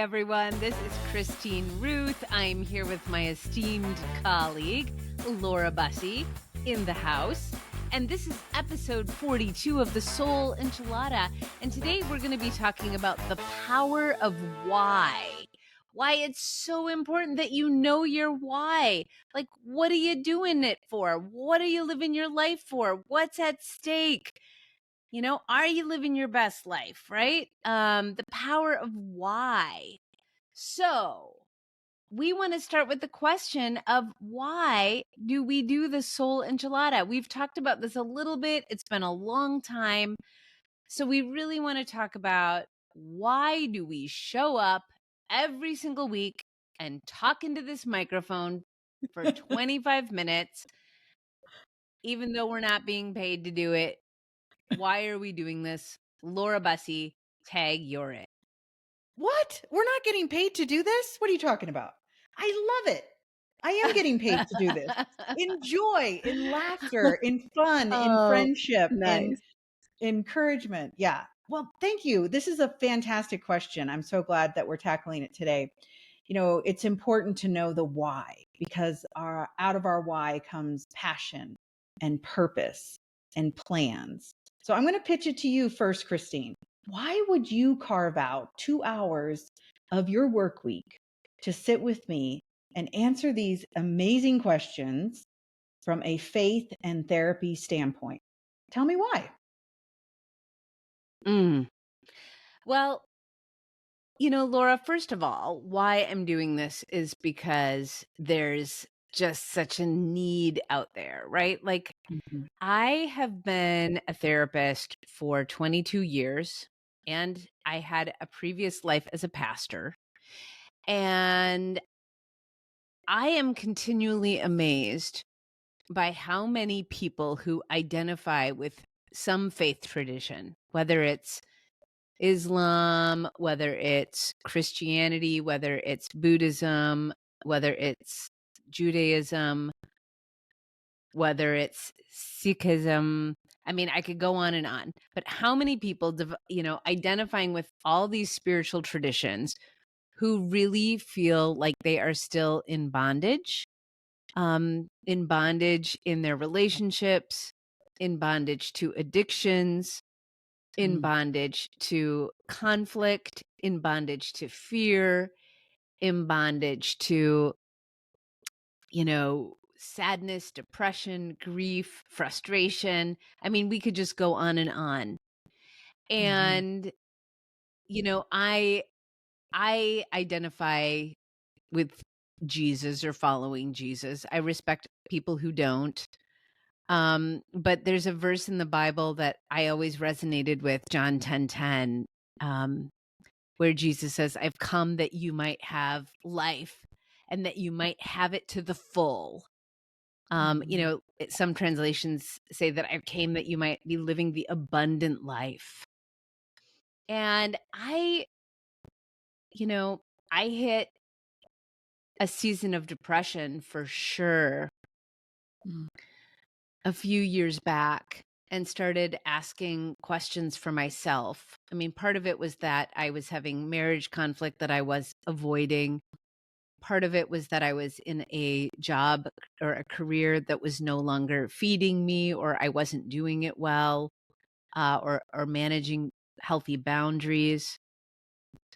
everyone. This is Christine Ruth. I'm here with my esteemed colleague, Laura Bussey, in the house. And this is episode 42 of the Soul Enchilada. And today we're going to be talking about the power of why. Why it's so important that you know your why. Like, what are you doing it for? What are you living your life for? What's at stake? You know, are you living your best life, right? The power of why. So we want to start with the question of why do we do the soul enchilada? We've talked about this a little bit. It's been a long time. So we really want to talk about why do we show up every single week and talk into this microphone for 25 minutes, even though we're not being paid to do it. Why are we doing this? Laura Bussey, tag, you're it. What? We're not getting paid to do this? What are you talking about? I love it. I am getting paid to do this. In joy, in laughter, in fun, in friendship, in encouragement. Yeah. Well, thank you. This is a fantastic question. I'm so glad that we're tackling it today. You know, it's important to know the why because out of our why comes passion and purpose and plans. So I'm going to pitch it to you first, Christine. Why would you carve out 2 hours of your work week to sit with me and answer these amazing questions from a faith and therapy standpoint? Tell me why. Well, you know, Laura, first of all, why I'm doing this is because there's just such a need out there, right? Like, I have been a therapist for 22 years, and I had a previous life as a pastor. And I am continually amazed by how many people who identify with some faith tradition, whether it's Islam, whether it's Christianity, whether it's Buddhism, whether it's Judaism, whether it's Sikhism. I mean, I could go on and on, but how many people, identifying with all these spiritual traditions who really feel like they are still in bondage in their relationships, in bondage to addictions, in bondage to conflict, in bondage to fear, in bondage to, sadness, depression, grief, frustration. I mean, we could just go on and on. And, I identify with Jesus or following Jesus. I respect people who don't. But there's a verse in the Bible that I always resonated with, John 10:10, where Jesus says, I've come that you might have life and that you might have it to the full. Some translations say that I came that you might be living the abundant life. And I hit a season of depression for sure a few years back and started asking questions for myself. I mean, part of it was that I was having marriage conflict that I was avoiding. Part of it was that I was in a job or a career that was no longer feeding me, or I wasn't doing it well, or managing healthy boundaries.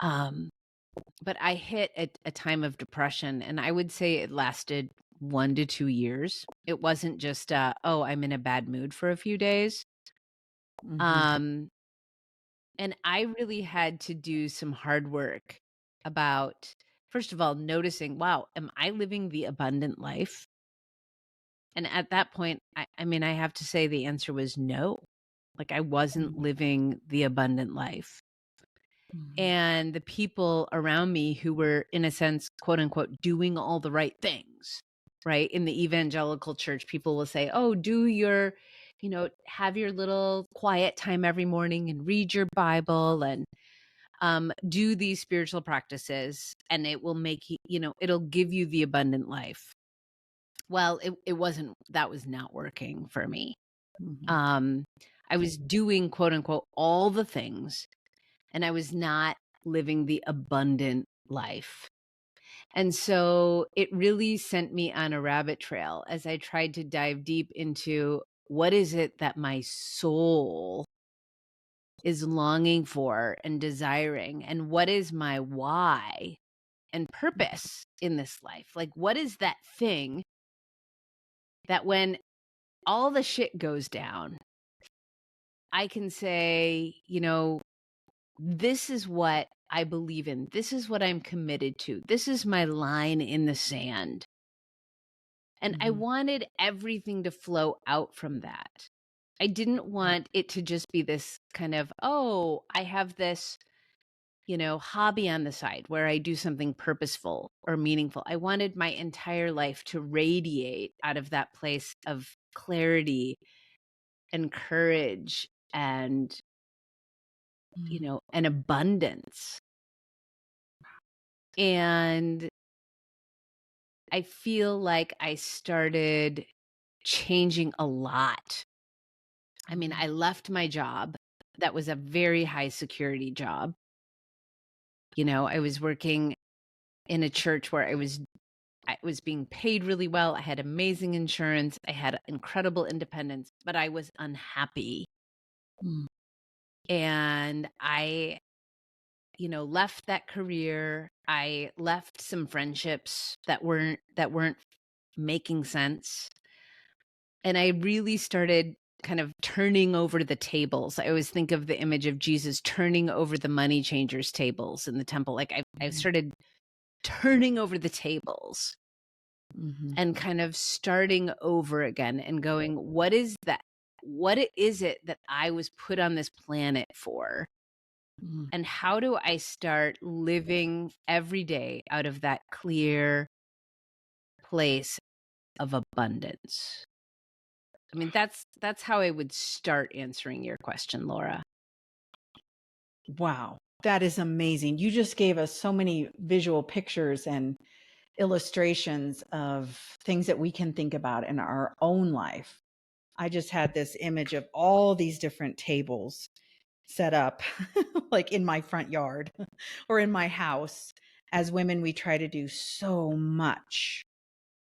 But I hit a time of depression, and I would say it lasted 1 to 2 years. It wasn't just, I'm in a bad mood for a few days. And I really had to do some hard work about, first of all, noticing, wow, am I living the abundant life? And at that point, I mean, I have to say the answer was no. Like, I wasn't living the abundant life. And the people around me who were, in a sense, quote unquote, doing all the right things, right? In the evangelical church, people will say, oh, have your little quiet time every morning and read your Bible and do these spiritual practices, and it will make you, it'll give you the abundant life. Well, that was not working for me. I was doing, quote unquote, all the things, and I was not living the abundant life. And so it really sent me on a rabbit trail as I tried to dive deep into what is it that my soul is longing for and desiring, and what is my why and purpose in this life? Like, what is that thing that when all the shit goes down, I can say, this is what I believe in. This is what I'm committed to. This is my line in the sand. And I wanted everything to flow out from that. I didn't want it to just be this kind of, oh, I have this, hobby on the side where I do something purposeful or meaningful. I wanted my entire life to radiate out of that place of clarity and courage and, an abundance. And I feel like I started changing a lot. I mean, I left my job. That was a very high security job. I was working in a church where I was being paid really well. I had amazing insurance. I had incredible independence, but I was unhappy. And I, left that career. I left some friendships that weren't making sense. And I really started kind of turning over the tables. I always think of the image of Jesus turning over the money changers' tables in the temple. Like I started turning over the tables and kind of starting over again and going, what is that? What is it that I was put on this planet for? And how do I start living every day out of that clear place of abundance? I mean, that's how I would start answering your question, Laura. Wow, that is amazing. You just gave us so many visual pictures and illustrations of things that we can think about in our own life. I just had this image of all these different tables set up like in my front yard or in my house. As women, we try to do so much.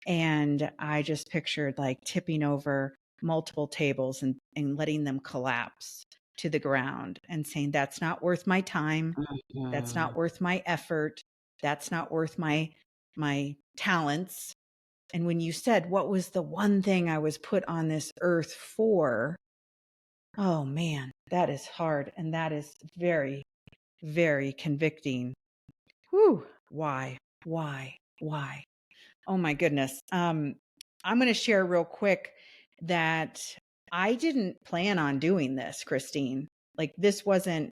And I just pictured like tipping over multiple tables and letting them collapse to the ground and saying, that's not worth my time. That's not worth my effort. That's not worth my talents. And when you said, what was the one thing I was put on this earth for? Oh man, that is hard. And that is very, very convicting. Whew. Why? Oh my goodness. I'm going to share real quick that I didn't plan on doing this, Christine. Like this wasn't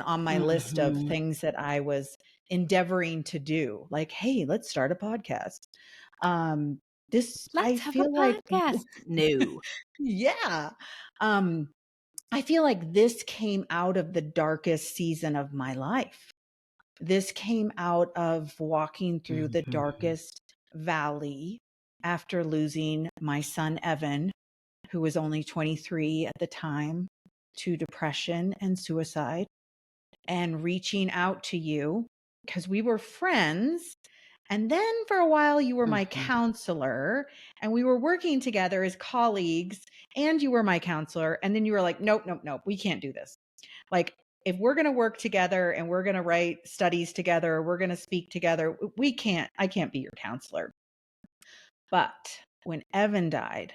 on my list of things that I was endeavoring to do. Like, hey, let's start a podcast. I Let's have a feel like podcast. No. yeah. I feel like this came out of the darkest season of my life. This came out of walking through the darkest valley after losing my son, Evan, who was only 23 at the time, to depression and suicide, and reaching out to you because we were friends. And then for a while, you were my counselor and we were working together as colleagues and you were my counselor. And then you were like, nope, we can't do this. Like, if we're going to work together and we're going to write studies together, we're going to speak together, I can't be your counselor. But when Evan died,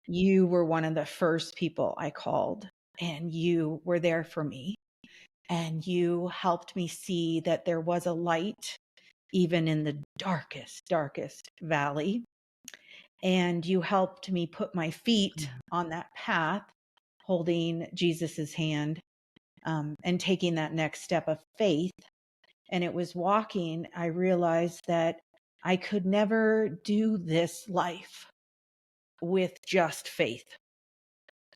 you were one of the first people I called and you were there for me. And you helped me see that there was a light even in the darkest valley. And you helped me put my feet on that path, holding Jesus's hand, and taking that next step of faith. And it was walking, I realized that I could never do this life with just faith.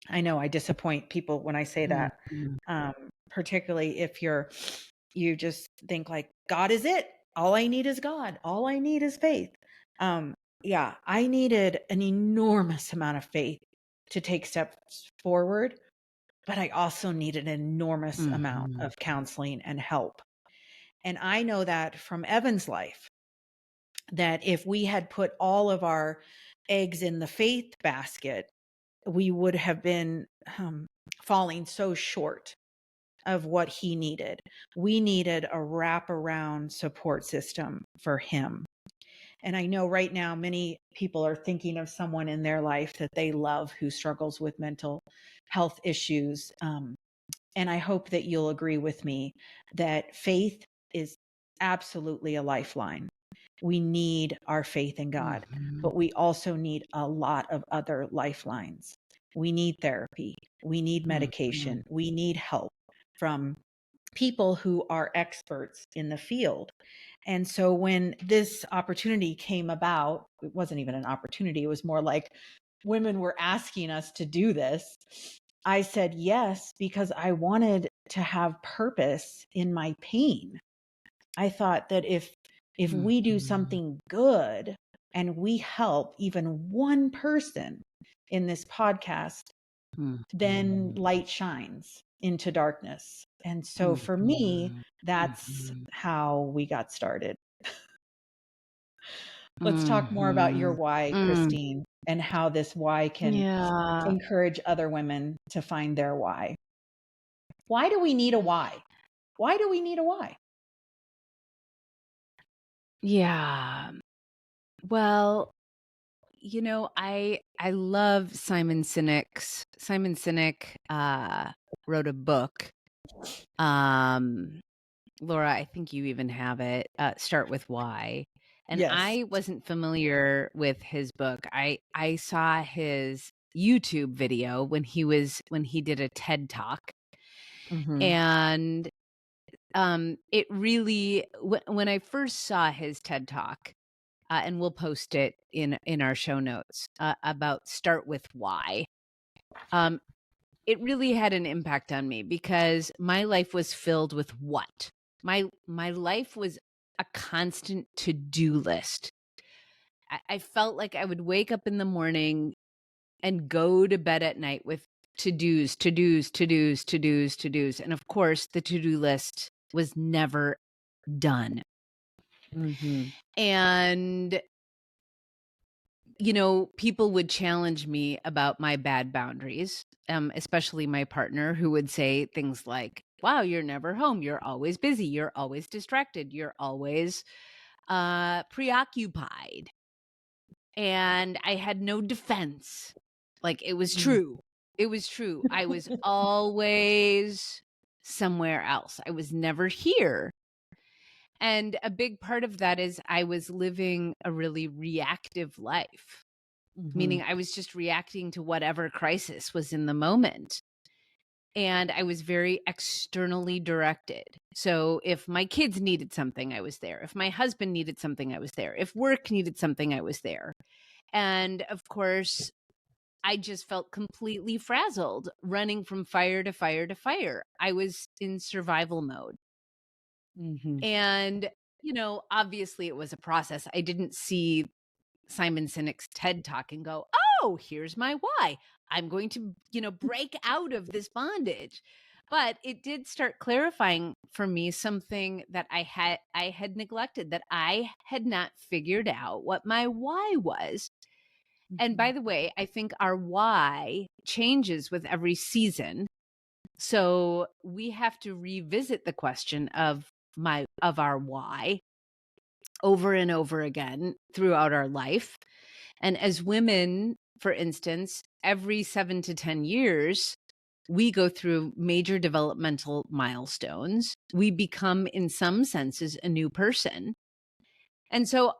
I know I disappoint people when I say that, particularly if you just think like, God is it. All I need is God. All I need is faith. Yeah, I needed an enormous amount of faith to take steps forward, but I also needed an enormous amount of counseling and help. And I know that from Evan's life, that if we had put all of our eggs in the faith basket, we would have been falling so short of what he needed. We needed a wraparound support system for him. And I know right now many people are thinking of someone in their life that they love who struggles with mental health issues. And I hope that you'll agree with me that faith is absolutely a lifeline. We need our faith in God, but we also need a lot of other lifelines. We need therapy. We need medication. We need help from people who are experts in the field. And so when this opportunity came about, it wasn't even an opportunity, it was more like women were asking us to do this. I said yes, because I wanted to have purpose in my pain. I thought that if we do something good and we help even one person in this podcast, then light shines into darkness. And so for me, that's how we got started. Let's talk more about your why, Christine, and how this why can encourage other women to find their why. Why do we need a why? Why do we need a why? Yeah. Well, I love Simon Sinek. Simon Sinek wrote a book. Laura, I think you even have it. Start with Why. And Yes. I wasn't familiar with his book. I saw his YouTube video when he did a TED Talk. And it really, when I first saw his TED Talk, and we'll post it in our show notes, about Start with Why. It really had an impact on me because my life was filled with what? My life was a constant to-do list. I felt like I would wake up in the morning and go to bed at night with to-dos, to-dos, to-dos, to-dos, to-dos. And of course, the to-do list was never done. And people would challenge me about my bad boundaries, especially my partner, who would say things like, wow, you're never home. You're always busy. You're always distracted. You're always preoccupied. And I had no defense. Like, it was true. It was true. I was always somewhere else. I was never here. And a big part of that is I was living a really reactive life. Meaning I was just reacting to whatever crisis was in the moment. And I was very externally directed. So if my kids needed something, I was there. If my husband needed something, I was there. If work needed something, I was there. And of course, I just felt completely frazzled, running from fire to fire to fire. I was in survival mode. And, obviously it was a process. I didn't see Simon Sinek's TED Talk and go, oh, here's my why. I'm going to, break out of this bondage. But it did start clarifying for me something that I had neglected, that I had not figured out what my why was. And by the way, I think our why changes with every season. So we have to revisit the question of our why over and over again throughout our life. And as women, for instance, every 7 to 10 years, we go through major developmental milestones. We become, in some senses, a new person. And so,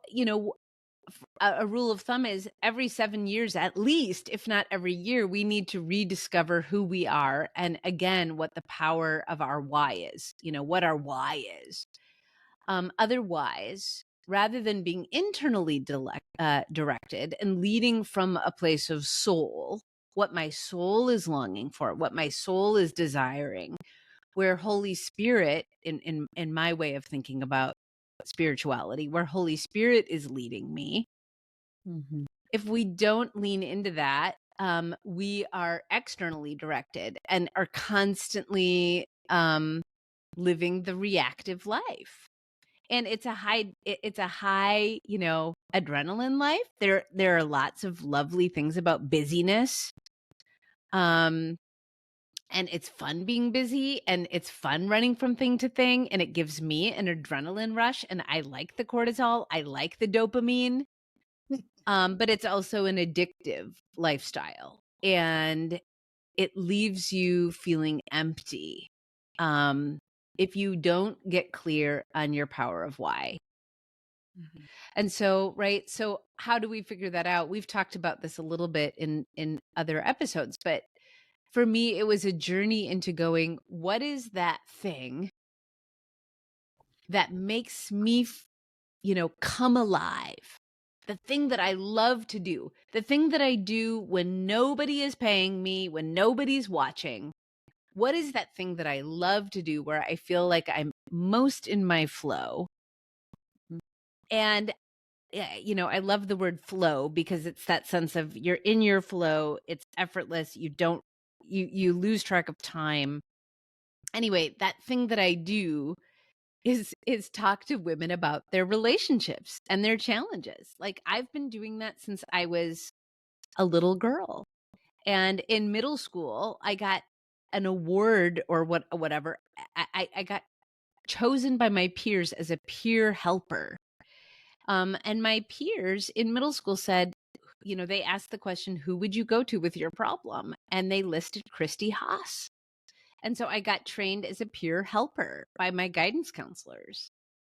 a rule of thumb is every 7 years, at least, if not every year, we need to rediscover who we are. And again, what the power of our why is, what our why is. Otherwise, rather than being internally directed and leading from a place of soul, what my soul is longing for, what my soul is desiring, where Holy Spirit, in my way of thinking about spirituality, where Holy Spirit is leading me, if we don't lean into that, we are externally directed and are constantly living the reactive life. and it's a high, adrenaline life. There are lots of lovely things about busyness. And it's fun being busy, and it's fun running from thing to thing, and it gives me an adrenaline rush, and I like the cortisol, I like the dopamine. But it's also an addictive lifestyle, and it leaves you feeling empty if you don't get clear on your power of why. Mhm. And so, right, so how do we figure that out? We've talked about this a little bit in other episodes, but for me, it was a journey into going, what is that thing that makes me, come alive? The thing that I love to do, the thing that I do when nobody is paying me, when nobody's watching. What is that thing that I love to do where I feel like I'm most in my flow? And I love the word flow because it's that sense of you're in your flow, it's effortless, you lose track of time. Anyway, that thing that I do is talk to women about their relationships and their challenges. Like, I've been doing that since I was a little girl. And in middle school, I got an award or whatever. I got chosen by my peers as a peer helper. And my peers in middle school said, they asked the question, who would you go to with your problem? And they listed Christy Haas. And so I got trained as a peer helper by my guidance counselors.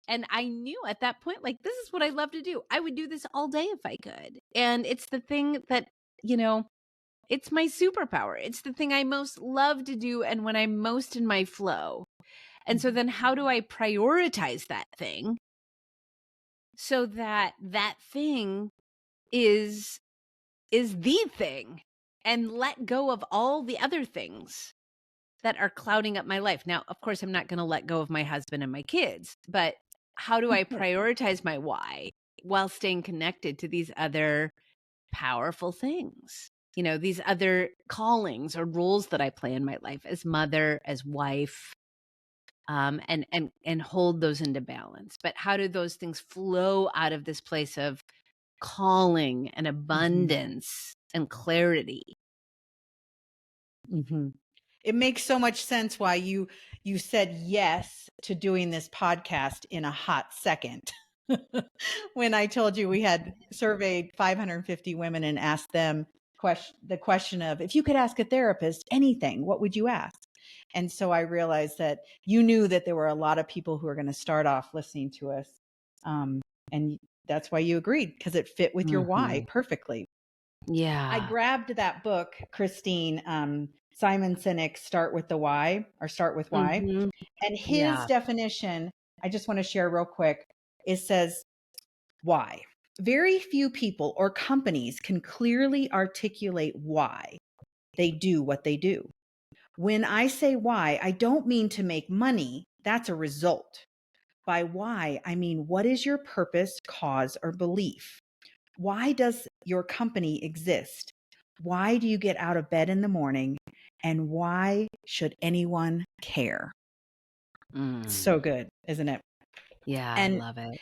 And I knew at that point, like, this is what I love to do. I would do this all day if I could. And it's the thing that, it's my superpower. It's the thing I most love to do and when I'm most in my flow. And so then how do I prioritize that thing so that that thing is the thing, and let go of all the other things that are clouding up my life? Now, of course, I'm not going to let go of my husband and my kids, but how do I prioritize my why while staying connected to these other powerful things? These other callings or roles that I play in my life as mother, as wife, and hold those into balance. But how do those things flow out of this place of calling and abundance and clarity? It makes so much sense why you said yes to doing this podcast in a hot second. When I told you we had surveyed 550 women and asked them the question of, if you could ask a therapist anything, what would you ask? And so I realized that you knew that there were a lot of people who are going to start off listening to us. And that's why you agreed, because it fit with your why perfectly. Yeah. I grabbed that book, Christine, Simon Sinek's Start with Why. And his definition, I just want to share real quick. It says, why? Very few people or companies can clearly articulate why they do what they do. When I say why, I don't mean to make money. That's a result. By why, I mean, what is your purpose, cause, or belief? Why does your company exist? Why do you get out of bed in the morning? And why should anyone care? So good, isn't it? Yeah, And I love it.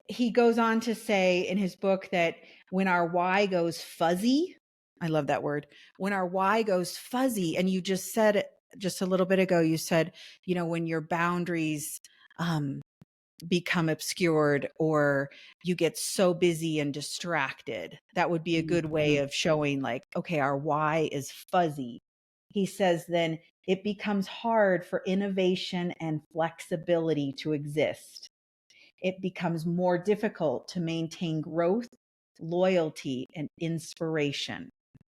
he goes on to say in his book that when our why goes fuzzy, I love that word, when our why goes fuzzy, and you just said it just a little bit ago, you said, when your boundaries become obscured or you get so busy and distracted, that would be a good way of showing, like, okay, our why is fuzzy. He says then it becomes hard for innovation and flexibility to exist. It becomes more difficult to maintain growth, loyalty, and inspiration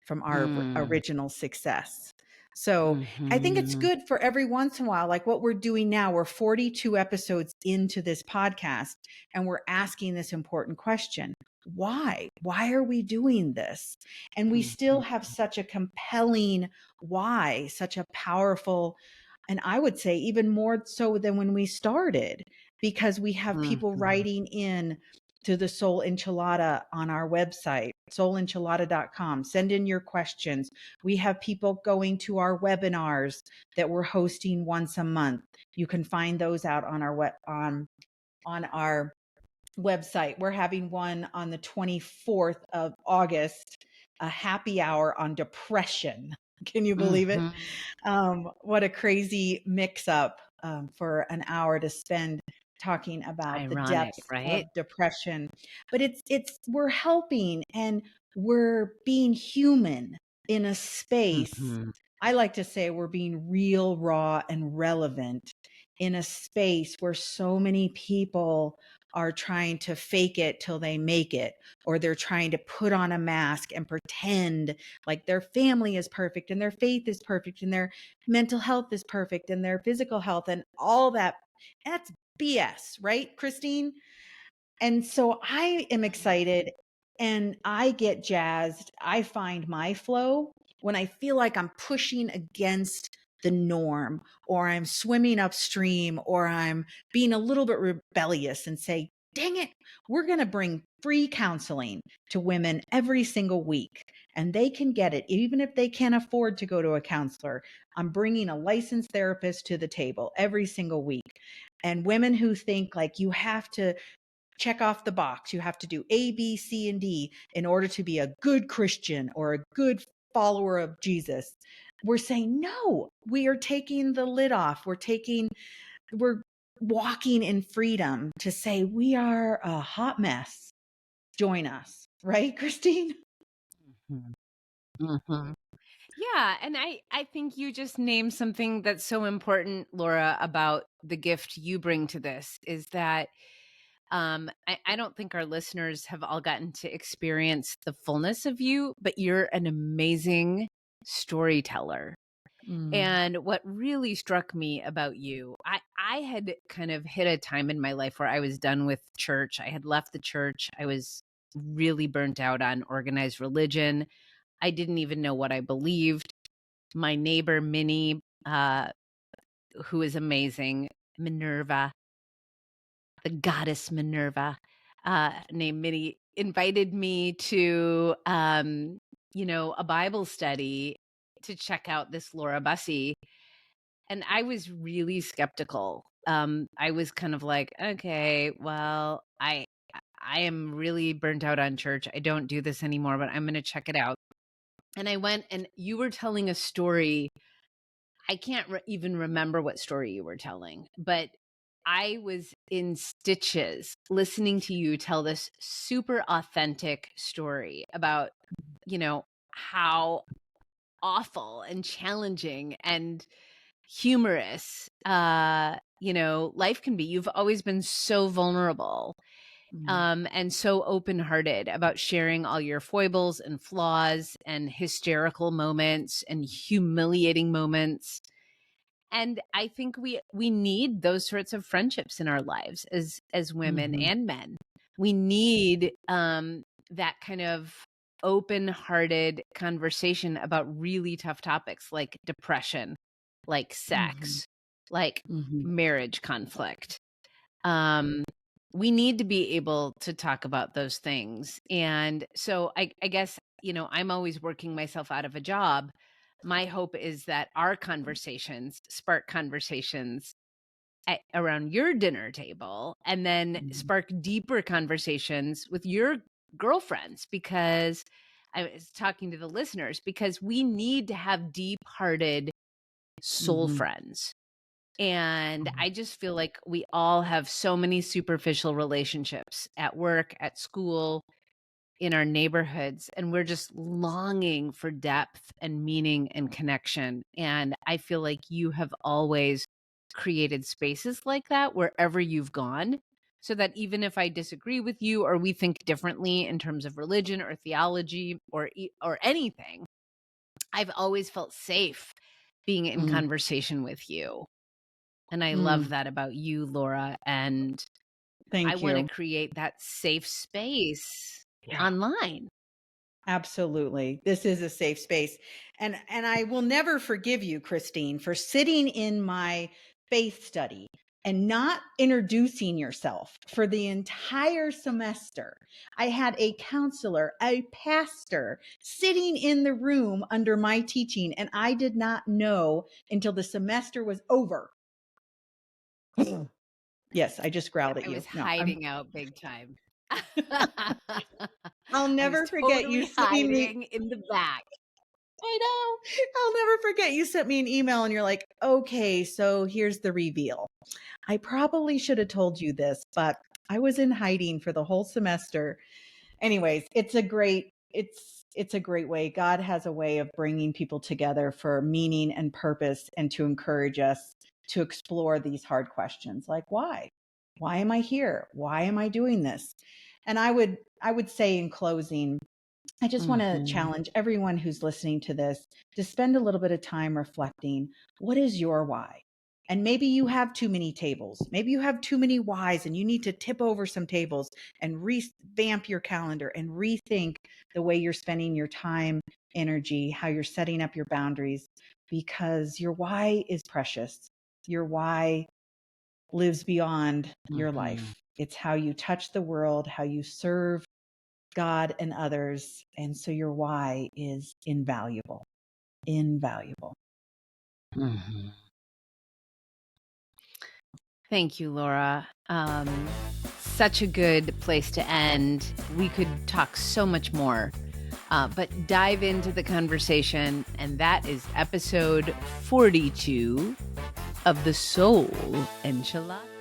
from our original success. So I think it's good for every once in a while, like what we're doing now. We're 42 episodes into this podcast, and we're asking this important question. Why? Why are we doing this? And we still have such a compelling why, such a powerful, and I would say even more so than when we started, because we have people writing in to the Soul Enchilada on our website, soulenchilada.com. Send in your questions. We have people going to our webinars that we're hosting once a month. You can find those out on our on our website. We're having one on the 24th of August, a happy hour on depression. Can you believe it? What a crazy mix up for an hour to spend talking about the Ironic, depths right? of depression. But we're helping and we're being human in a space. Mm-hmm. I like to say we're being real, raw, and relevant in a space where so many people are trying to fake it till they make it, or they're trying to put on a mask and pretend like their family is perfect and their faith is perfect and their mental health is perfect and their physical health and all that. That's BS, right, Christine? And so I am excited and I get jazzed. I find my flow when I feel like I'm pushing against the norm, or I'm swimming upstream, or I'm being a little bit rebellious and say, dang it, we're going to bring free counseling to women every single week. And they can get it, even if they can't afford to go to a counselor. I'm bringing a licensed therapist to the table every single week. And women who think like you have to check off the box. You have to do A, B, C, and D in order to be a good Christian or a good follower of Jesus. We're saying, no, we are taking the lid off. We're walking in freedom to say we are a hot mess. Join us. Right, Christine? Mm-hmm. Yeah, and I think you just named something that's so important, Laura, about the gift you bring to this is that I don't think our listeners have all gotten to experience the fullness of you, but you're an amazing storyteller. Mm, And what really struck me about you, I had kind of hit a time in my life where I was done with church. I had left the church. I was really burnt out on organized religion. I didn't even know what I believed. My neighbor, Minnie, who is amazing, Minerva, the goddess Minerva, named Minnie, invited me to, a Bible study to check out this Laura Bussey. And I was really skeptical. I was kind of like, okay, well, I am really burnt out on church. I don't do this anymore, but I'm going to check it out. And I went, and you were telling a story. I can't even remember what story you were telling, but I was in stitches listening to you tell this super authentic story about, how awful and challenging and humorous, life can be. You've always been so vulnerable, mm, and so open-hearted about sharing all your foibles and flaws and hysterical moments and humiliating moments. And I think we need those sorts of friendships in our lives as women mhm, and men. We need that kind of open-hearted conversation about really tough topics like depression, like mhm, sex, like mhm, marriage conflict. Um, we need to be able to talk about those things. And so I guess, I'm always working myself out of a job. My hope is that our conversations spark conversations around your dinner table and then mhm, spark deeper conversations with your girlfriends, because I was talking to the listeners, because we need to have deep hearted soul mhm, friends. And mhm, I just feel like we all have so many superficial relationships at work, at school, in our neighborhoods, and we're just longing for depth and meaning and connection. And I feel like you have always created spaces like that wherever you've gone, so that even if I disagree with you or we think differently in terms of religion or theology or anything, I've always felt safe being in mm, conversation with you. And I love mm. that about you, Laura. And I Thank want to you. create that safe space Yeah. online. Absolutely. This is a safe space. And I will never forgive you, Christine, for sitting in my faith study and not introducing yourself for the entire semester. I had a counselor, a pastor sitting in the room under my teaching, and I did not know until the semester was over Yes, I just growled at I you. was No, hiding out big time. I'll I was never forget you totally sending me. hiding in the back. I know. I'll never forget you sent me an email and you're like, okay, so here's the reveal. I probably should have told you this, but I was in hiding for the whole semester. Anyways, it's a great way. God has a way of bringing people together for meaning and purpose and to encourage us to explore these hard questions like why? Why am I here? Why am I doing this? And I would say in closing, I just want to Mhm. challenge everyone who's listening to this to spend a little bit of time reflecting. What is your why? And maybe you have too many tables. Maybe you have too many whys and you need to tip over some tables and revamp your calendar and rethink the way you're spending your time, energy, how you're setting up your boundaries, because your why is precious. Your why lives beyond your Mhm. life. It's how you touch the world, how you serve God and others. And so your why is invaluable, invaluable. Mhm. Thank you, Laura. Such a good place to end. We could talk so much more, but dive into the conversation. And that is episode 42 of the Soul Enchilada.